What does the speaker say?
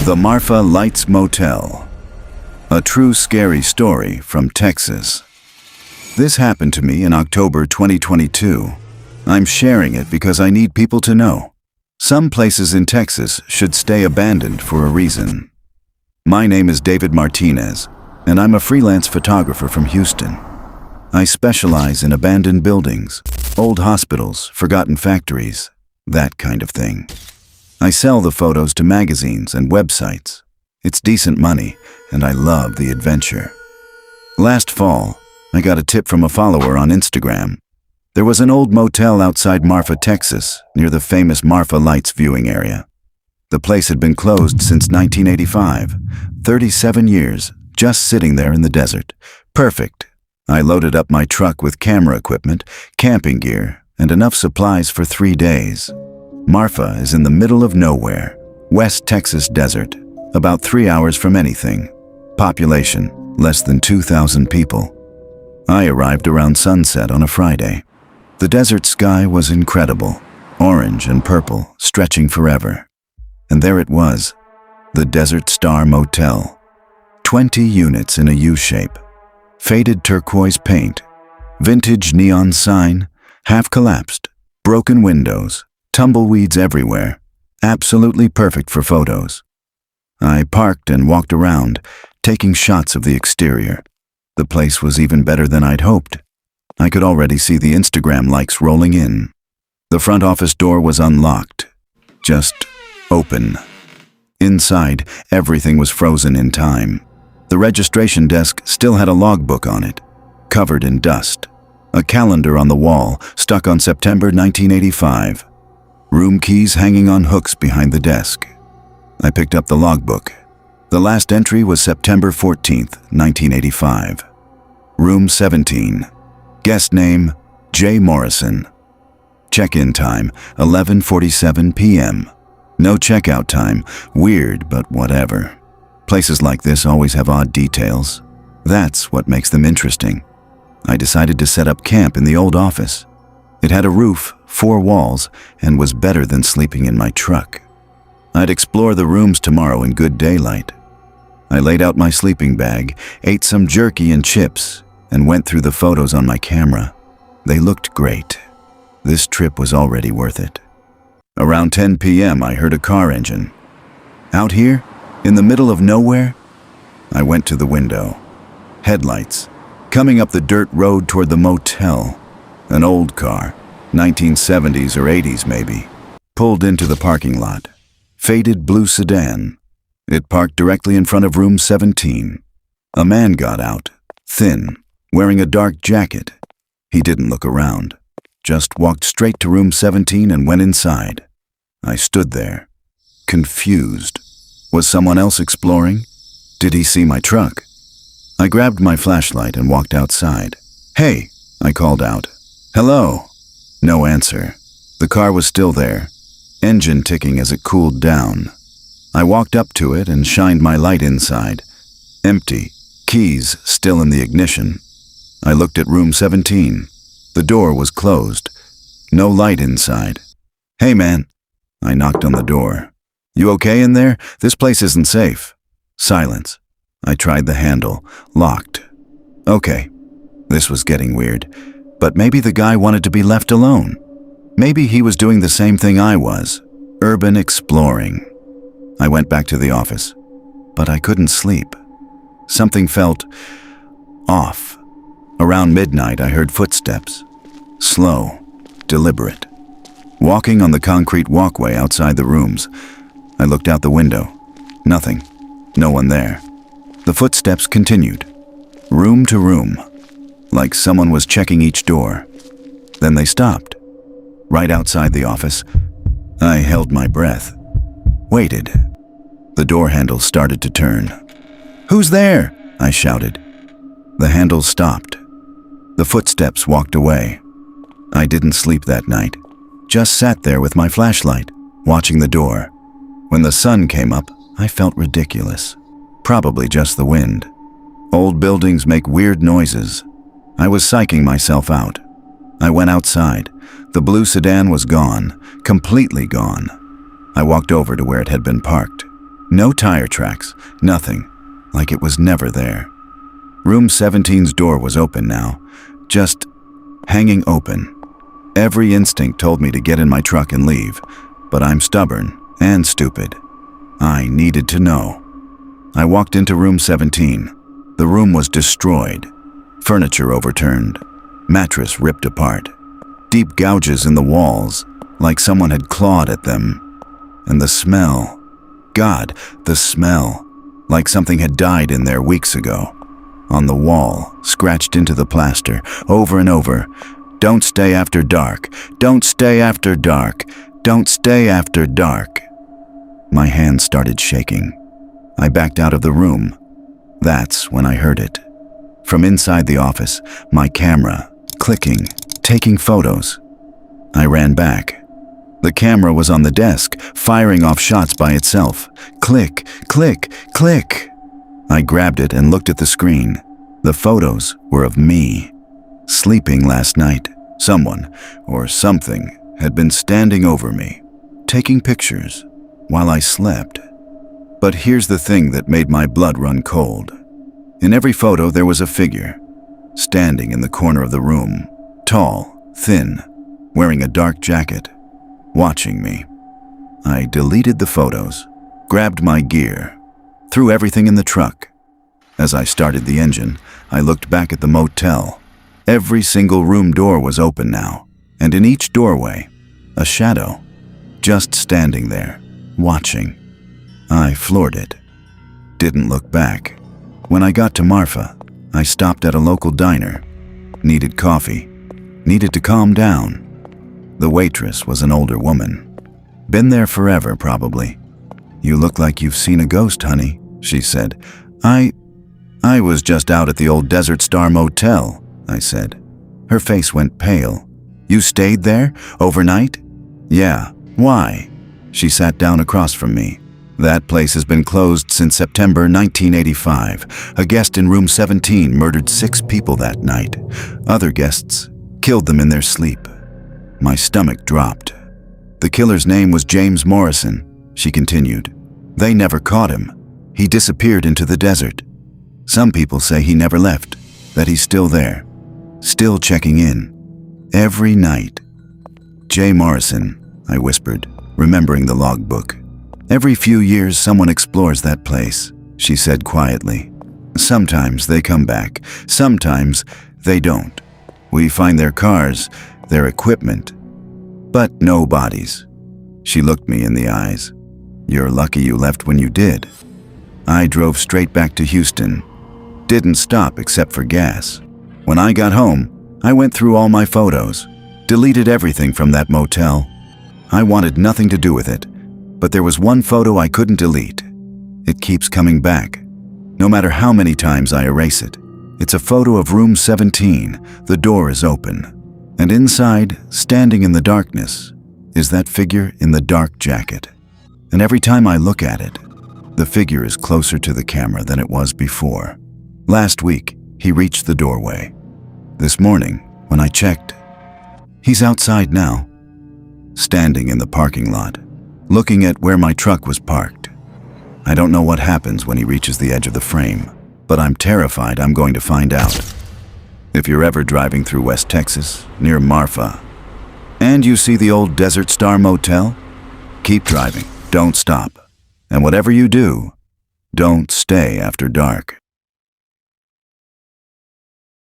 The Farma Light Motel. A true scary story from Texas. This happened to me in October 2022. I'm sharing it because I need people to know. Some places in Texas should stay abandoned for a reason. My name is David Martinez, and I'm a freelance photographer from Houston. I specialize in abandoned buildings, old hospitals, forgotten factories, that kind of thing. I sell the photos to magazines and websites. It's decent money, and I love the adventure. Last fall, I got a tip from a follower on Instagram. There was an old motel outside Marfa, Texas, near the famous Marfa Lights viewing area. The place had been closed since 1985, 37 years, just sitting there in the desert. Perfect. I loaded up my truck with camera equipment, camping gear, and enough supplies for 3 days. Marfa is in the middle of nowhere, West Texas desert, about 3 hours from anything. Population, less than 2,000 people. I arrived around sunset on a Friday. The desert sky was incredible, orange and purple, stretching forever. And there it was, the Desert Star Motel. 20 units in a U-shape, faded turquoise paint, vintage neon sign, half collapsed, broken windows, tumbleweeds everywhere, absolutely perfect for photos. I parked and walked around, taking shots of the exterior. The place was even better than I'd hoped. I could already see the Instagram likes rolling in. The front office door was unlocked, just open. Inside, everything was frozen in time. The registration desk still had a logbook on it, covered in dust. A calendar on the wall, stuck on September 1985. Room keys hanging on hooks behind the desk. I picked up the logbook. The last entry was September 14th, 1985. Room 17. Guest name, J. Morrison. Check-in time, 11:47 p.m. No checkout time, weird but whatever. Places like this always have odd details. That's what makes them interesting. I decided to set up camp in the old office. It had a roof, 4 walls, and was better than sleeping in my truck. I'd explore the rooms tomorrow in good daylight. I laid out my sleeping bag, ate some jerky and chips, and went through the photos on my camera. They looked great. This trip was already worth it. Around 10 p.m. I heard a car engine. Out here, in the middle of nowhere, I went to the window. Headlights, coming up the dirt road toward the motel. An old car, 1970s or 80s maybe, pulled into the parking lot. Faded blue sedan. It parked directly in front of room 17. A man got out, thin, wearing a dark jacket. He didn't look around, just walked straight to room 17 and went inside. I stood there, confused. Was someone else exploring? Did he see my truck? I grabbed my flashlight and walked outside. "Hey," I called out. "Hello." No answer. The car was still there, engine ticking as it cooled down. I walked up to it and shined my light inside. Empty, keys still in the ignition. I looked at room 17. The door was closed. No light inside. "Hey man." I knocked on the door. "You okay in there? This place isn't safe." Silence. I tried the handle. Locked. Okay. This was getting weird. But maybe the guy wanted to be left alone. Maybe he was doing the same thing I was. Urban exploring. I went back to the office. But I couldn't sleep. Something felt off. Around midnight, I heard footsteps. Slow. Deliberate. Walking on the concrete walkway outside the rooms. I looked out the window. Nothing. No one there. The footsteps continued. Room to room. Like someone was checking each door. Then they stopped. Right outside the office. I held my breath. Waited. The door handle started to turn. "Who's there?" I shouted. The handle stopped. The footsteps walked away. I didn't sleep that night. Just sat there with my flashlight, watching the door. When the sun came up, I felt ridiculous. Probably just the wind. Old buildings make weird noises. I was psyching myself out. I went outside. The blue sedan was gone, completely gone. I walked over to where it had been parked. No tire tracks, nothing, like it was never there. Room 17's door was open now, just hanging open. Every instinct told me to get in my truck and leave, but I'm stubborn and stupid. I needed to know. I walked into room 17. The room was destroyed. Furniture overturned. Mattress ripped apart. Deep gouges in the walls, like someone had clawed at them. And the smell. God, the smell. Like something had died in there weeks ago. On the wall, scratched into the plaster, over and over. Don't stay after dark. Don't stay after dark. Don't stay after dark. My hands started shaking. I backed out of the room. That's when I heard it. From inside the office, my camera, clicking, taking photos. I ran back. The camera was on the desk, firing off shots by itself. Click, click, click. I grabbed it and looked at the screen. The photos were of me. Sleeping last night, someone or something had been standing over me, taking pictures while I slept. But here's the thing that made my blood run cold. In every photo there was a figure, standing in the corner of the room, tall, thin, wearing a dark jacket, watching me. I deleted the photos, grabbed my gear, threw everything in the truck. As I started the engine, I looked back at the motel. Every single room door was open now, and in each doorway, a shadow, just standing there, watching. I floored it. Didn't look back. When I got to Marfa, I stopped at a local diner. Needed coffee. Needed to calm down. The waitress was an older woman. Been there forever, probably. You look like you've seen a ghost, honey, she said. I was just out at the old Desert Star Motel, I said. Her face went pale. You stayed there? Overnight? Yeah. Why? She sat down across from me. That place has been closed since September 1985. A guest in room 17 murdered 6 people that night. Other guests killed them in their sleep. My stomach dropped. The killer's name was James Morrison, she continued. They never caught him. He disappeared into the desert. Some people say he never left, that he's still there, still checking in, every night. J. Morrison, I whispered, remembering the logbook. Every few years someone explores that place, she said quietly. Sometimes they come back, sometimes they don't. We find their cars, their equipment, but no bodies. She looked me in the eyes. You're lucky you left when you did. I drove straight back to Houston. Didn't stop except for gas. When I got home, I went through all my photos, deleted everything from that motel. I wanted nothing to do with it, but there was one photo I couldn't delete. It keeps coming back, no matter how many times I erase it. It's a photo of room 17. The door is open, and inside, standing in the darkness, is that figure in the dark jacket. And every time I look at it, the figure is closer to the camera than it was before. Last week, he reached the doorway. This morning, when I checked, he's outside now, standing in the parking lot, looking at where my truck was parked. I don't know what happens when he reaches the edge of the frame, but I'm terrified I'm going to find out. If you're ever driving through West Texas, near Marfa, and you see the old Desert Star Motel, keep driving, don't stop. And whatever you do, don't stay after dark.